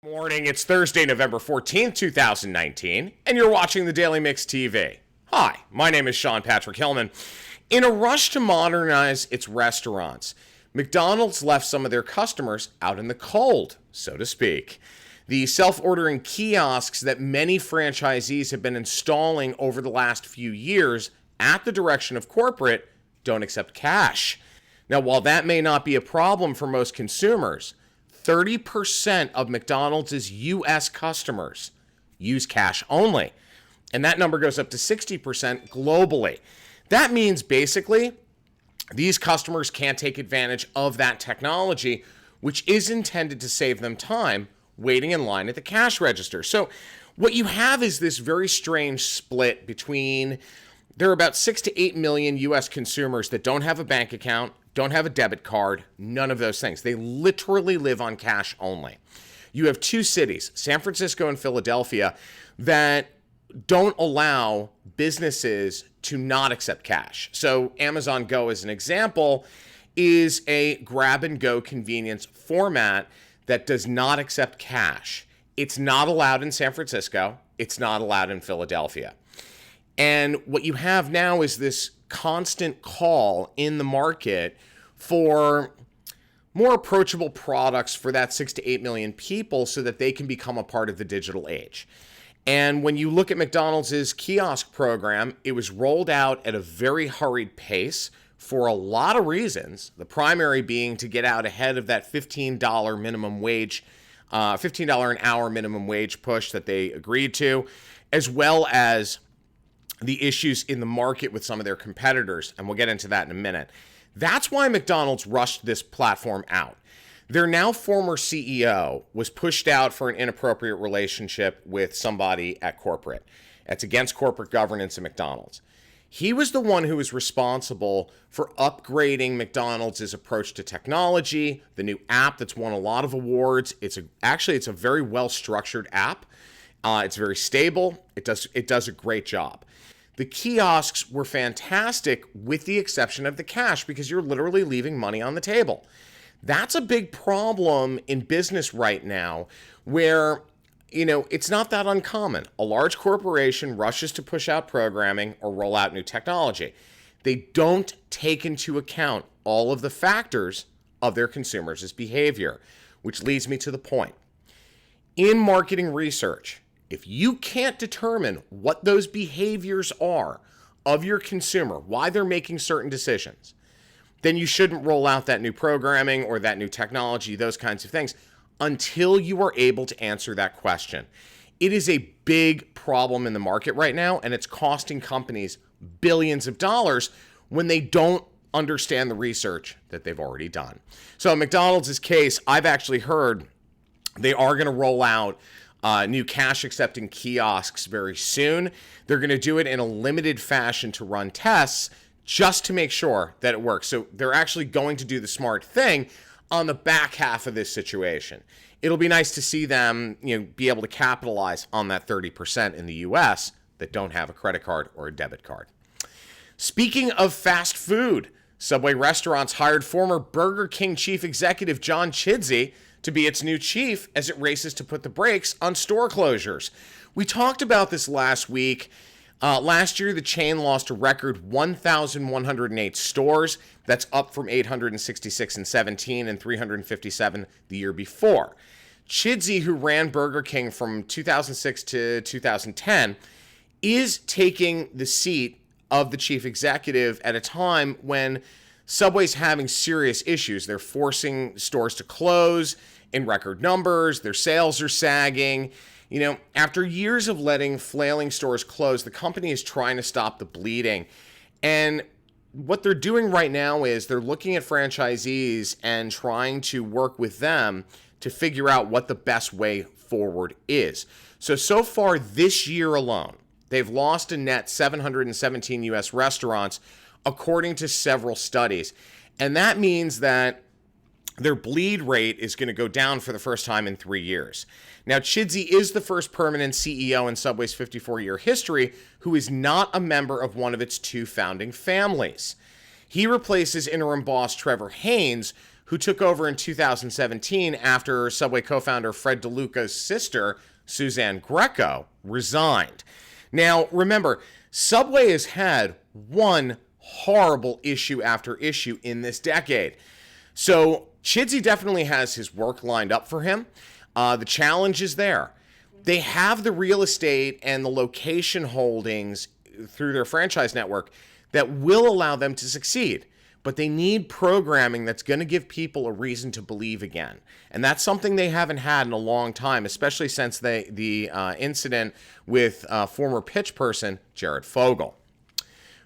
Morning, it's Thursday, November 14th, 2019, and you're watching the Daily Mix TV. Hi, my name is Sean Patrick Hillman. In a rush to modernize its restaurants, McDonald's left some of their customers out in the cold, so to speak. The self-ordering kiosks that many franchisees have been installing over the last few years at the direction of corporate don't accept cash. Now, while that may not be a problem for most consumers, 30% of McDonald's U.S. customers use cash only, and that number goes up to 60% globally. That means basically these customers can't take advantage of that technology, which is intended to save them time waiting in line at the cash register. So what you have is this very strange split between, there are about 6 to 8 million U.S. consumers that don't have a bank account, don't have a debit card, none of those things. They literally live on cash only. You have two cities, San Francisco and Philadelphia, that don't allow businesses to not accept cash. So Amazon Go, as an example, is a grab-and-go convenience format that does not accept cash. It's not allowed in San Francisco. It's not allowed in Philadelphia. And what you have now is this constant call in the market for more approachable products for that 6 to 8 million people so that they can become a part of the digital age. And when you look at McDonald's kiosk program, it was rolled out at a very hurried pace for a lot of reasons, the primary being to get out ahead of that $15 minimum wage, $15 an hour minimum wage push that they agreed to, as well as the issues in the market with some of their competitors, and we'll get into that in a minute. That's why McDonald's rushed this platform out. Their now former CEO was pushed out for an inappropriate relationship with somebody at corporate. That's against corporate governance at McDonald's. He was the one who was responsible for upgrading McDonald's approach to technology, the new app that's won a lot of awards. It's a very well-structured app. It's very stable. It does a great job. The kiosks were fantastic with the exception of the cash because you're literally leaving money on the table. That's a big problem in business right now where, it's not that uncommon. A large corporation rushes to push out programming or roll out new technology. They don't take into account all of the factors of their consumers' behavior, which leads me to the point. In marketing research, if you can't determine what those behaviors are of your consumer, why they're making certain decisions, then you shouldn't roll out that new programming or that new technology, those kinds of things, until you are able to answer that question. It is a big problem in the market right now, and it's costing companies billions of dollars when they don't understand the research that they've already done. So in McDonald's case, I've actually heard they are going to roll out new cash accepting kiosks very soon. They're going to do it in a limited fashion to run tests just to make sure that it works. So they're actually going to do the smart thing on the back half of this situation. It'll be nice to see them, be able to capitalize on that 30% in the US that don't have a credit card or a debit card. Speaking of fast food, Subway restaurants hired former Burger King chief executive John Chidsey to be its new chief as it races to put the brakes on store closures. We talked about this last week. Last year, the chain lost a record 1,108 stores. That's up from 866 in 17 and 357 the year before. Chidsey, who ran Burger King from 2006 to 2010, is taking the seat of the chief executive at a time when Subway's having serious issues. They're forcing stores to close in record numbers. Their sales are sagging. After years of letting flailing stores close, the company is trying to stop the bleeding. And what they're doing right now is they're looking at franchisees and trying to work with them to figure out what the best way forward is. So far this year alone, they've lost a net 717 U.S. restaurants, according to several studies. And that means that their bleed rate is going to go down for the first time in 3 years. Now, Chidsey is the first permanent CEO in Subway's 54-year history who is not a member of one of its two founding families. He replaces interim boss Trevor Haynes, who took over in 2017 after Subway co-founder Fred DeLuca's sister, Suzanne Greco, resigned. Now, remember, Subway has had one horrible issue after issue in this decade. So Chidsey definitely has his work lined up for him. The challenge is there. They have the real estate and the location holdings through their franchise network that will allow them to succeed. But they need programming that's going to give people a reason to believe again. And that's something they haven't had in a long time, especially since the incident with former pitch person Jared Fogle.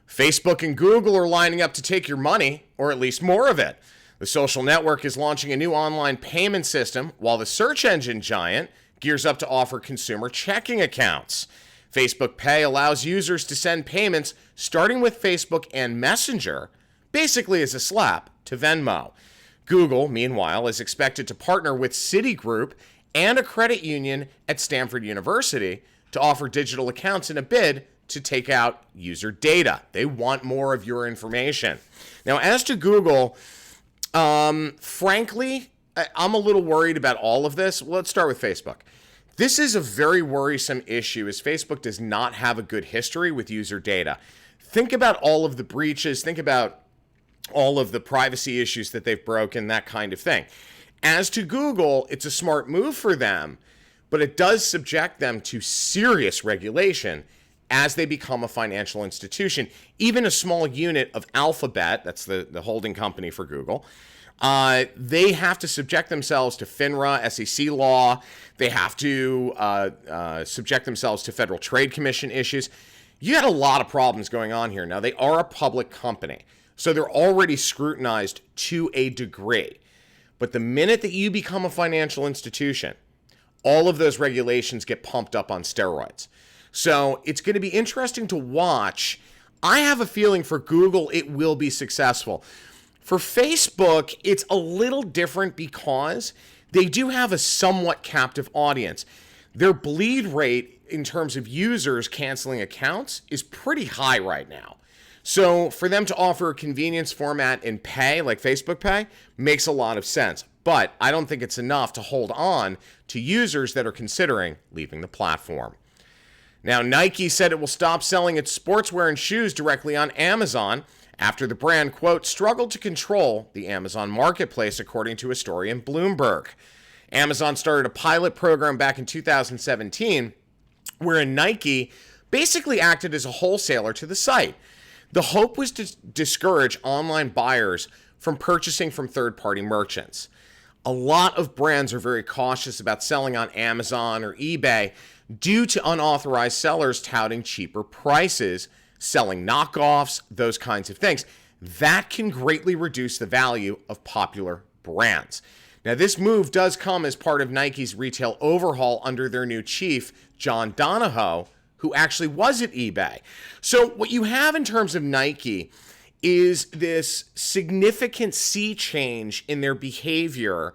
Facebook and Google are lining up to take your money, or at least more of it. The social network is launching a new online payment system, while the search engine giant gears up to offer consumer checking accounts. Facebook Pay allows users to send payments starting with Facebook and Messenger, basically as a slap, to Venmo. Google, meanwhile, is expected to partner with Citigroup and a credit union at Stanford University to offer digital accounts in a bid to take out user data. They want more of your information. Now, as to Google, frankly, I'm a little worried about all of this. Let's start with Facebook. This is a very worrisome issue as Facebook does not have a good history with user data. Think about all of the breaches. Think about all of the privacy issues that they've broken, that kind of thing. As to Google, it's a smart move for them, but it does subject them to serious regulation as they become a financial institution. Even a small unit of Alphabet, that's the holding company for Google, they have to subject themselves to FINRA, SEC law. They have to subject themselves to Federal Trade Commission issues. You had a lot of problems going on here. Now, they are a public company, so they're already scrutinized to a degree. But the minute that you become a financial institution, all of those regulations get pumped up on steroids. So it's going to be interesting to watch. I have a feeling for Google, it will be successful. For Facebook, it's a little different because they do have a somewhat captive audience. Their bleed rate in terms of users canceling accounts is pretty high right now. So for them to offer a convenience format in Pay, like Facebook Pay, makes a lot of sense. But I don't think it's enough to hold on to users that are considering leaving the platform. Now, Nike said it will stop selling its sportswear and shoes directly on Amazon after the brand, quote, struggled to control the Amazon marketplace, according to a story in Bloomberg. Amazon started a pilot program back in 2017 wherein Nike basically acted as a wholesaler to the site. The hope was to discourage online buyers from purchasing from third-party merchants. A lot of brands are very cautious about selling on Amazon or eBay due to unauthorized sellers touting cheaper prices, selling knockoffs, those kinds of things. That can greatly reduce the value of popular brands. Now, this move does come as part of Nike's retail overhaul under their new chief, John Donahoe, who actually was at eBay. So what you have in terms of Nike is this significant sea change in their behavior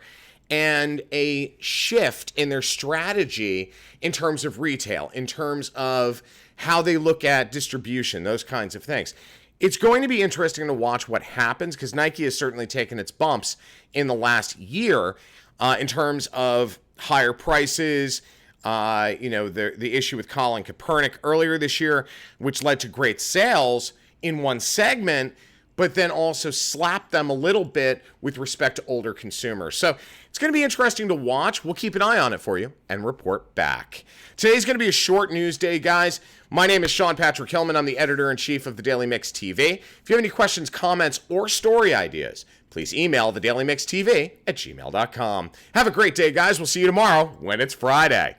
and a shift in their strategy in terms of retail, in terms of how they look at distribution, those kinds of things. It's going to be interesting to watch what happens because Nike has certainly taken its bumps in the last year in terms of higher prices, the issue with Colin Kaepernick earlier this year, which led to great sales in one segment, but then also slapped them a little bit with respect to older consumers. So it's going to be interesting to watch. We'll keep an eye on it for you and report back. Today's going to be a short news day, guys. My name is Sean Patrick Hillman. I'm the editor-in-chief of the Daily Mix TV. If you have any questions, comments, or story ideas, please email thedailymixtv@gmail.com. Have a great day, guys. We'll see you tomorrow when it's Friday.